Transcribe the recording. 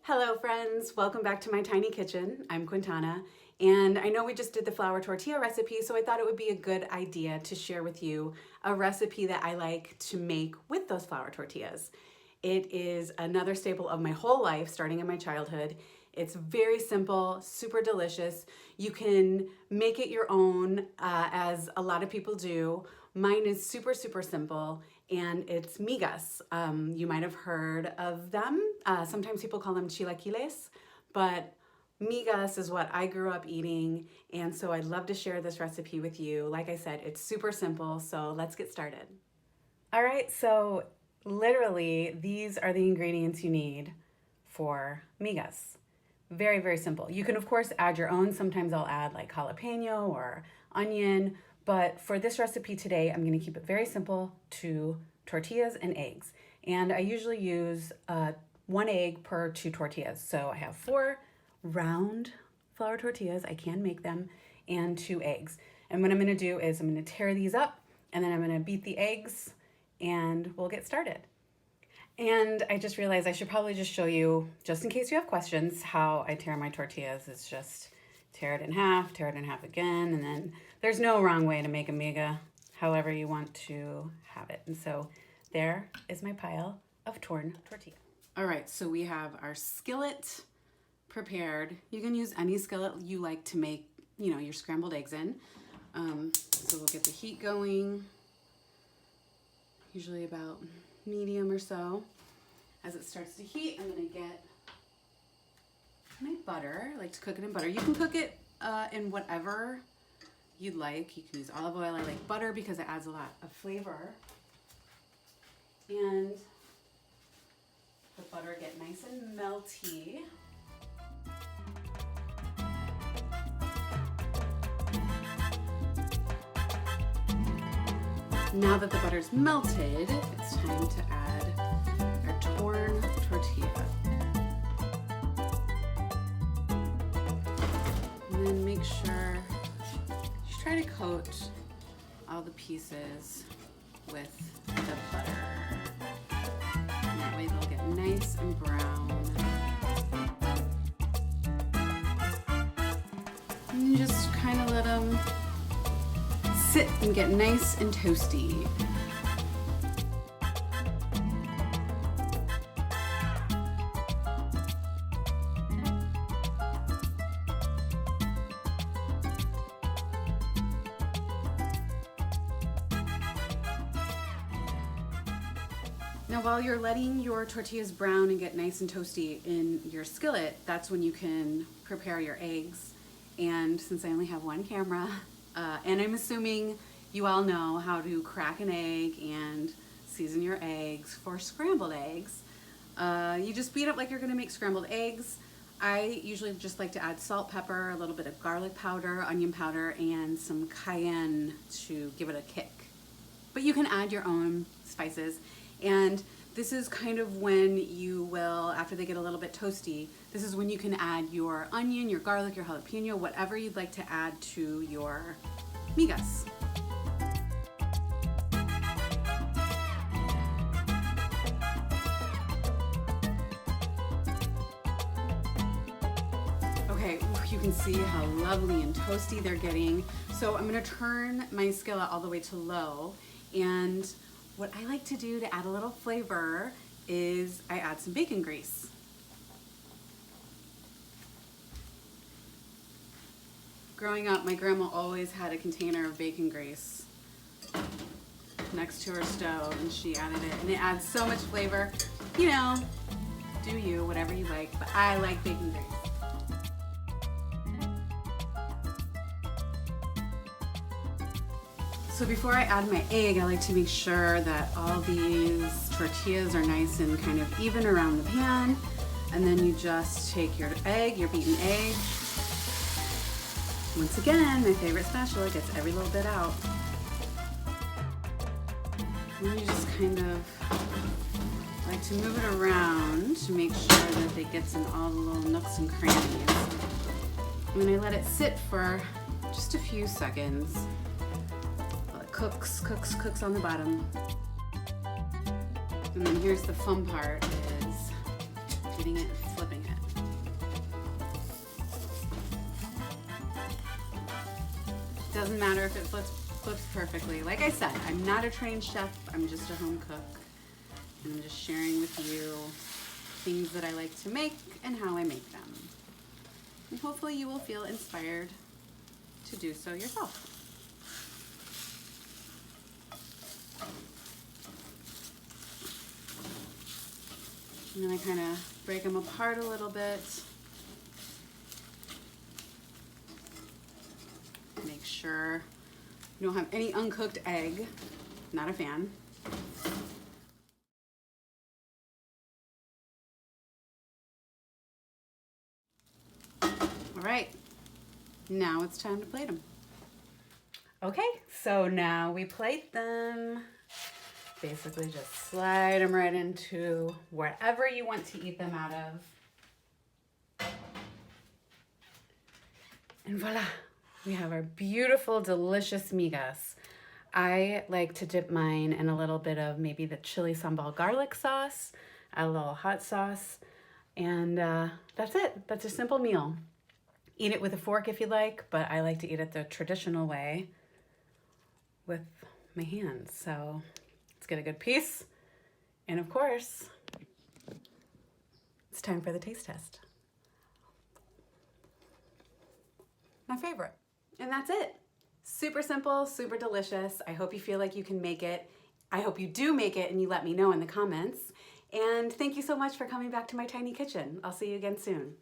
Hello friends, welcome back to my tiny kitchen. I'm Quintana, and I know we just did the flour tortilla recipe, so I thought it would be a good idea to share with you a recipe that I like to make with those flour tortillas. It is another staple of my whole life, starting in my childhood. It's very simple, super delicious. You can make it your own, as a lot of people do. Mine is super simple, and it's migas. You might have heard of them. Sometimes people call them chilaquiles, but migas is what I grew up eating, and so I'd love to share this recipe with you. Like I said, it's super simple, so let's get started. All right, so literally these are the ingredients you need for migas. Very simple. You can of course add your own. Sometimes I'll add like jalapeno or onion, but for this recipe today, I'm gonna keep it very simple to tortillas and eggs. And I usually use 1 egg per 2 tortillas. So I have 4 round flour tortillas, I can make them, and 2 eggs. And what I'm gonna do is I'm gonna tear these up, and then I'm gonna beat the eggs, and we'll get started. And I just realized I should probably just show you, just in case you have questions, how I tear my tortillas. It's just tear it in half again, and then there's no wrong way to make a miga, however you want to have it. And so there is my pile of torn tortilla. All right, so we have our skillet prepared. You can use any skillet you like to make, your scrambled eggs in. So we'll get the heat going, usually about medium or so. As it starts to heat, I'm gonna get my butter. I like to cook it in butter. You can cook it in whatever you'd like. You can use olive oil. I like butter because it adds a lot of flavor. And the butter get nice and melty. Now that the butter's melted, it's time to add our torn tortilla. And then make sure, just try to coat all the pieces with the butter. And that way they'll get nice and brown. And you just kind of let them sit and get nice and toasty. Now while you're letting your tortillas brown and get nice and toasty in your skillet, that's when you can prepare your eggs. And since I only have one camera, and I'm assuming you all know how to crack an egg and season your eggs for scrambled eggs. You just beat up like you're gonna make scrambled eggs. I usually just like to add salt, pepper, a little bit of garlic powder, onion powder, and some cayenne to give it a kick. But you can add your own spices. And this is kind of when you will, after they get a little bit toasty, this is when you can add your onion, your garlic, your jalapeno, whatever you'd like to add to your migas. Okay, you can see how lovely and toasty they're getting. So I'm gonna turn my skillet all the way to low, and what I like to do to add a little flavor is I add some bacon grease. Growing up, my grandma always had a container of bacon grease next to her stove, and she added it, and it adds so much flavor. Do you, whatever you like, but I like bacon grease. So before I add my egg, I like to make sure that all these tortillas are nice and kind of even around the pan. And then you just take your egg, your beaten egg. Once again, my favorite spatula gets every little bit out. And then you just kind of like to move it around to make sure that it gets in all the little nooks and crannies. And then I let it sit for just a few seconds. Cooks on the bottom. And then here's the fun part is rotating it and flipping it. Doesn't matter if it flips perfectly. Like I said, I'm not a trained chef, I'm just a home cook. And I'm just sharing with you things that I like to make and how I make them. And hopefully you will feel inspired to do so yourself. And then I kind of break them apart a little bit. Make sure you don't have any uncooked egg. Not a fan. All right, now it's time to plate them. Okay, so now we plate them. Basically just slide them right into wherever you want to eat them out of. And voila, we have our beautiful, delicious migas. I like to dip mine in a little bit of maybe the chili sambal garlic sauce, a little hot sauce, and that's it. That's a simple meal. Eat it with a fork if you like, but I like to eat it the traditional way with my hands. So let's get a good piece. And of course, it's time for the taste test. My favorite. And that's it. Super simple, super delicious. I hope you feel like you can make it. I hope you do make it and you let me know in the comments. And thank you so much for coming back to my tiny kitchen. I'll see you again soon.